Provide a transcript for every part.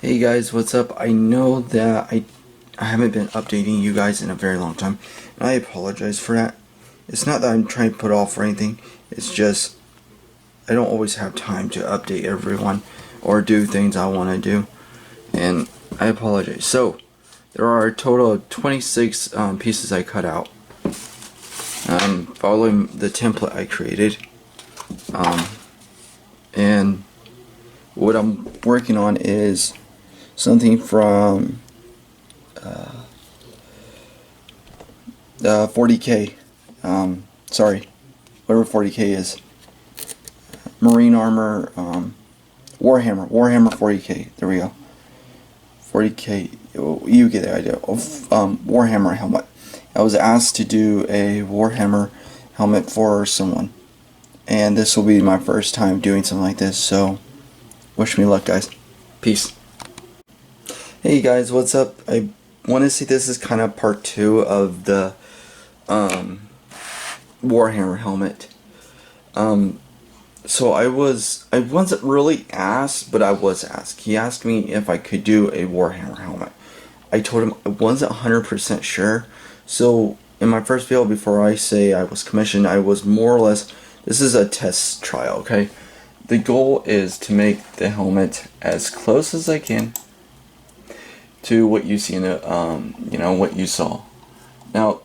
Hey guys, what's up? I know that I haven't been updating you guys in a very long time, and I apologize for that. It's not that I'm trying to put off or anything, it's just I don't always have time to update everyone or do things I want to do, and I apologize. So, there are a total of 26 pieces I cut out, following the template I created, and what I'm working on is something from 40k. Sorry, whatever 40k is. Marine armor, Warhammer 40k. There we go. 40k. You get the idea of Warhammer helmet. I was asked to do a Warhammer helmet for someone, and this will be my first time doing something like this. So, wish me luck, guys. Peace. Hey guys, what's up? I want to say this is kind of part 2 of the Warhammer helmet. So I wasn't really asked, but I was asked. He asked me if I could do a Warhammer helmet. I told him I wasn't 100% sure. So in my first video, before I say I was commissioned, I was more or less, this is a test trial, okay? The goal is to make the helmet as close as I can to what you see in the, what you saw. Now,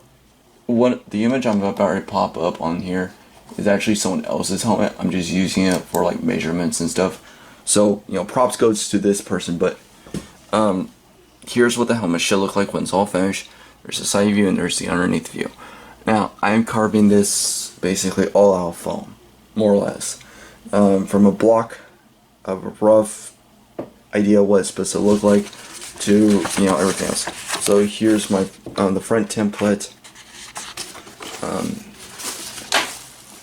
the image I'm about to pop up on here is actually someone else's helmet. I'm just using it for like measurements and stuff. So, props goes to this person, but here's what the helmet should look like when it's all finished. There's the side view and there's the underneath view. Now, I'm carving this basically all out of foam, more or less. From a block of a rough idea what it's supposed to look like to everything else. So here's my the front template.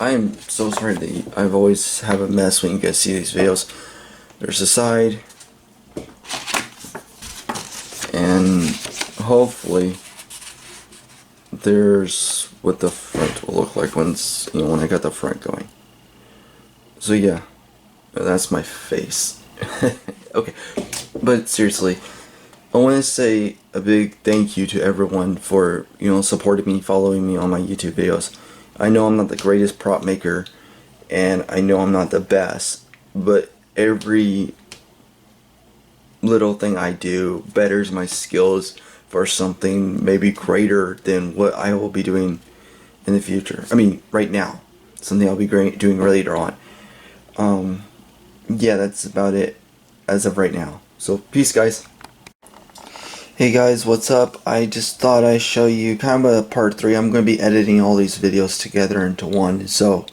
I am so sorry that I've always have a mess when you guys see these videos. There's the side, and hopefully there's what the front will look like when I got the front going. So yeah, that's my face. Okay, but seriously, I want to say a big thank you to everyone for supporting me, following me on my YouTube videos. I know I'm not the greatest prop maker, and I know I'm not the best, but every little thing I do betters my skills for something maybe greater than what I will be doing in the future. I mean, right now, something I'll be doing later on. Yeah, that's about it as of right now. So, peace, guys. Hey guys, what's up? I just thought I'd show you kind of a part 3. I'm going to be editing all these videos together into one, so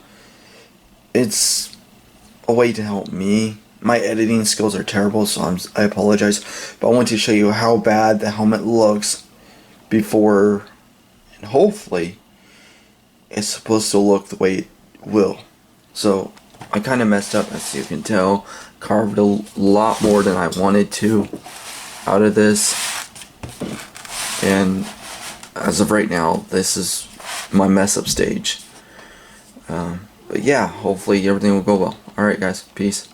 it's a way to help me. My editing skills are terrible, so I apologize, but I want to show you how bad the helmet looks before, and hopefully it's supposed to look the way it will. So I kind of messed up, as you can tell. Carved a lot more than I wanted to out of this. And as of right now, this is my mess up stage. But yeah, hopefully everything will go well. Alright guys, peace.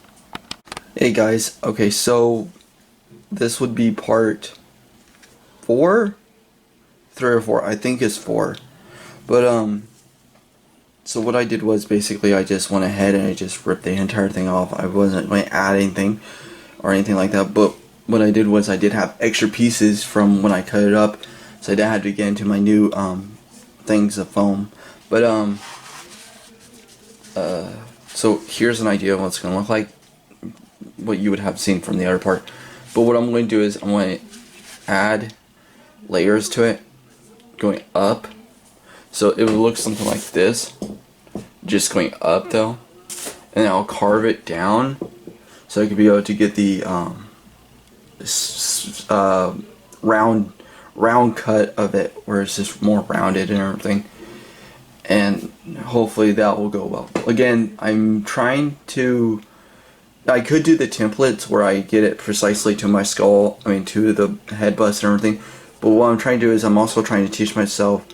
Hey guys, okay, so this would be part 4? 3 or 4, I think it's 4. But so what I did was basically I just went ahead and I just ripped the entire thing off. I wasn't going to add anything or anything like that, but what I did was I did have extra pieces from when I cut it up, so I had to get into my new things of foam. But so here's an idea of what it's gonna look like, what you would have seen from the other part. But what I'm going to do is I'm going to add layers to it, going up, so it would look something like this, just going up though, and then I'll carve it down so I could be able to get the round cut of it where it's just more rounded and everything, and hopefully that will go well. Again, I'm trying to, I could do the templates where I get it precisely to my skull, to the head bust and everything, but what I'm trying to do is I'm also trying to teach myself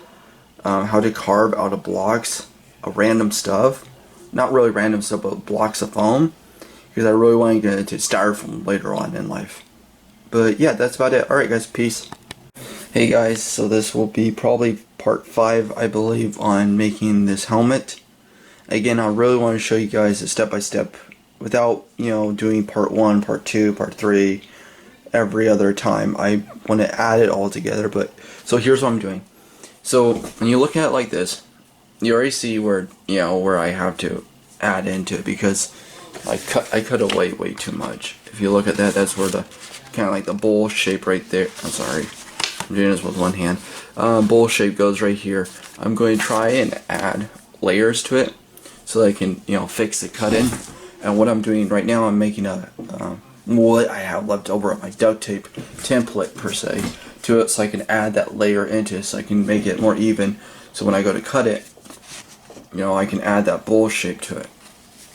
how to carve out of blocks of random stuff, not really random stuff, but blocks of foam, because I really want to get into styrofoam later on in life. But yeah, that's about it. Alright guys, peace. Hey guys, so this will be probably part 5, I believe, on making this helmet. Again, I really want to show you guys a step-by-step without, doing part 1, part 2, part 3 every other time. I want to add it all together, but so here's what I'm doing. So when you look at it like this, you already see where, where I have to add into it, because I cut away way too much. If you look at that, that's where the kind of like the bowl shape right there. I'm sorry, I'm doing this with one hand. Bowl shape goes right here. I'm going to try and add layers to it so that I can, fix the cut in. And what I'm doing right now, I'm making a what I have left over of my duct tape template per se to it, so I can add that layer into it, so I can make it more even. So when I go to cut it, I can add that bowl shape to it,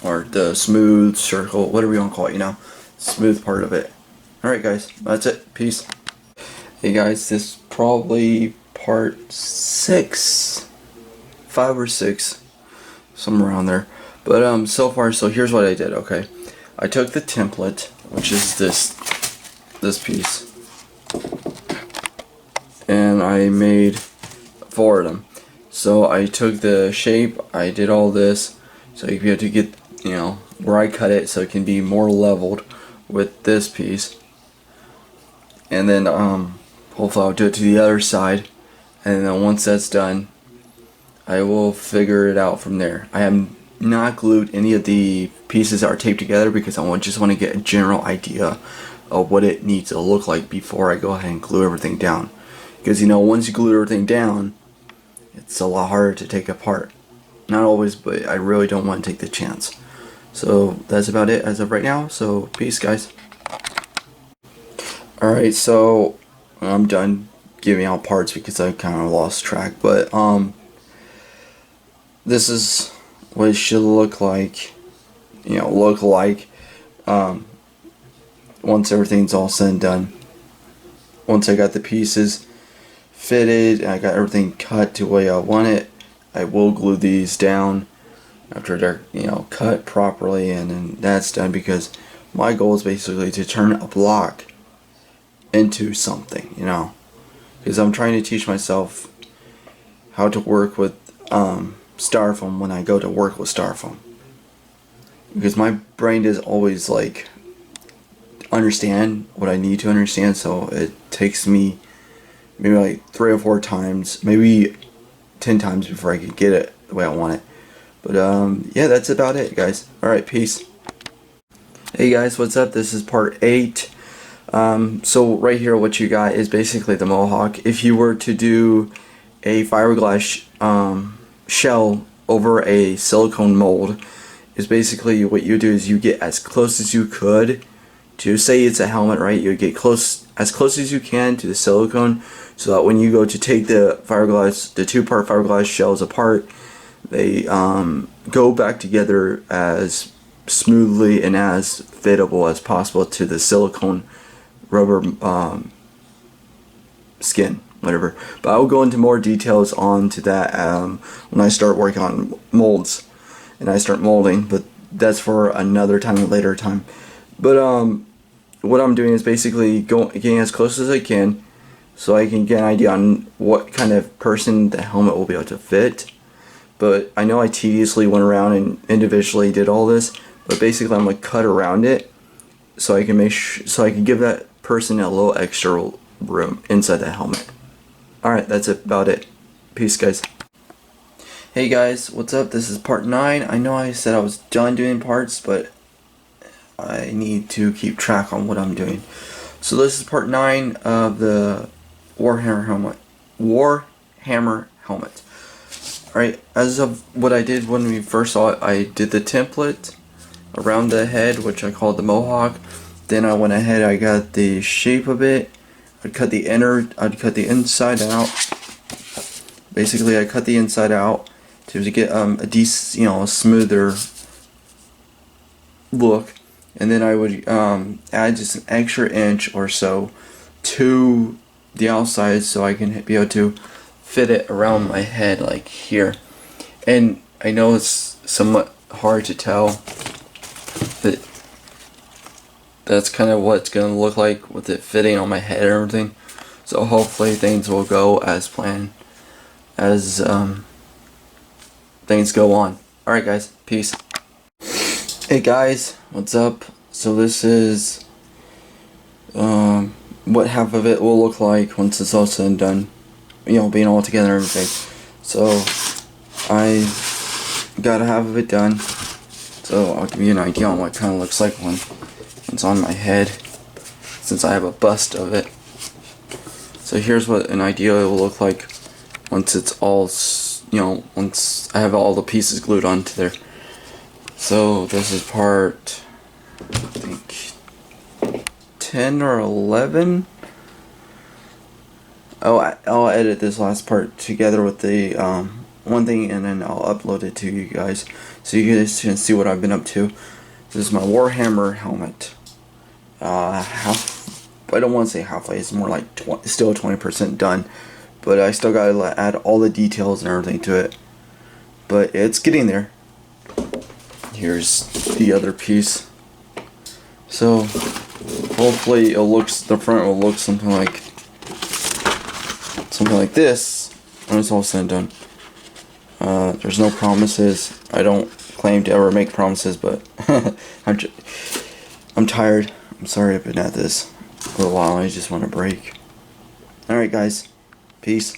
or the smooth circle, whatever you want to call it, smooth part of it. Alright guys, that's it. Peace. Hey guys, this is probably part 6, 5 or 6, somewhere around there. But so far, so here's what I did. Okay, I took the template, which is this piece, and I made 4 of them. So I took the shape, I did all this, so you have to get, where I cut it so it can be more leveled with this piece. And then hopefully I'll do it to the other side, and then once that's done, I will figure it out from there. I have not glued any of the pieces that are taped together because I just want to get a general idea of what it needs to look like before I go ahead and glue everything down. Because once you glue everything down, it's a lot harder to take apart. Not always, but I really don't want to take the chance. So that's about it as of right now. So peace guys. Alright, so I'm done giving out parts because I kind of lost track. But this is what it should look like. Once everything's all said and done. Once I got the pieces fitted and I got everything cut to the way I want it, I will glue these down after they're cut properly, and then that's done, because my goal is basically to turn a block into something, because I'm trying to teach myself how to work with styrofoam when I go to work with styrofoam, because my brain is always like understand what I need to understand, so it takes me maybe like 3 or 4 times, maybe 10 times before I can get it the way I want it. But yeah, that's about it guys. Alright, peace. Hey guys, what's up? This is part 8. So right here what you got is basically the mohawk. If you were to do a fiberglass shell over a silicone mold, is basically what you do is you get as close as you could to, say it's a helmet, right? You get as close as you can to the silicone, so that when you go to take the fiberglass, the 2-part fiberglass shells apart, they go back together as smoothly and as fittable as possible to the silicone rubber skin, whatever. But I will go into more details onto that when I start working on molds and I start molding, but that's for another time, a later time. But what I'm doing is basically getting as close as I can, so I can get an idea on what kind of person the helmet will be able to fit. But I know I tediously went around and individually did all this, but basically I'm gonna cut around it so I can so I can give that person a little extra room inside the helmet. Alright, that's about it. Peace guys. Hey guys, what's up? This is part 9. I know I said I was done doing parts, but I need to keep track on what I'm doing. So this is part 9 of the Warhammer helmet. Alright, as of what I did when we first saw it, I did the template around the head, which I called the mohawk. Then I went ahead, I got the shape of it. I'd cut the inside out. Basically, I cut the inside out to get a decent, a smoother look. And then I would add just an extra inch or so to the outside so I can be able to fit it around my head like here. And I know it's somewhat hard to tell, but that's kind of what it's going to look like with it fitting on my head and everything. So hopefully things will go as planned as things go on. Alright guys, peace. Hey guys, what's up? So this is what half of it will look like once it's all said and done. You know, being all together and everything. So I got half of it done. So I'll give you an idea on what it kind of looks like when it's on my head, since I have a bust of it. So here's what an idea will look like once it's all, you know, once I have all the pieces glued onto there. So this is part, I think, 10 or 11. Oh, I'll edit this last part together with the one thing, and then I'll upload it to you guys so you guys can see what I've been up to. This is my Warhammer helmet. I don't want to say halfway. It's more like still 20% done, but I still gotta add all the details and everything to it. But it's getting there. Here's the other piece. So hopefully the front will look something like this when it's all said and done. There's no promises. I don't claim to ever make promises, but I'm tired. I'm sorry I've been at this for a while. I just want a break. Alright guys, peace.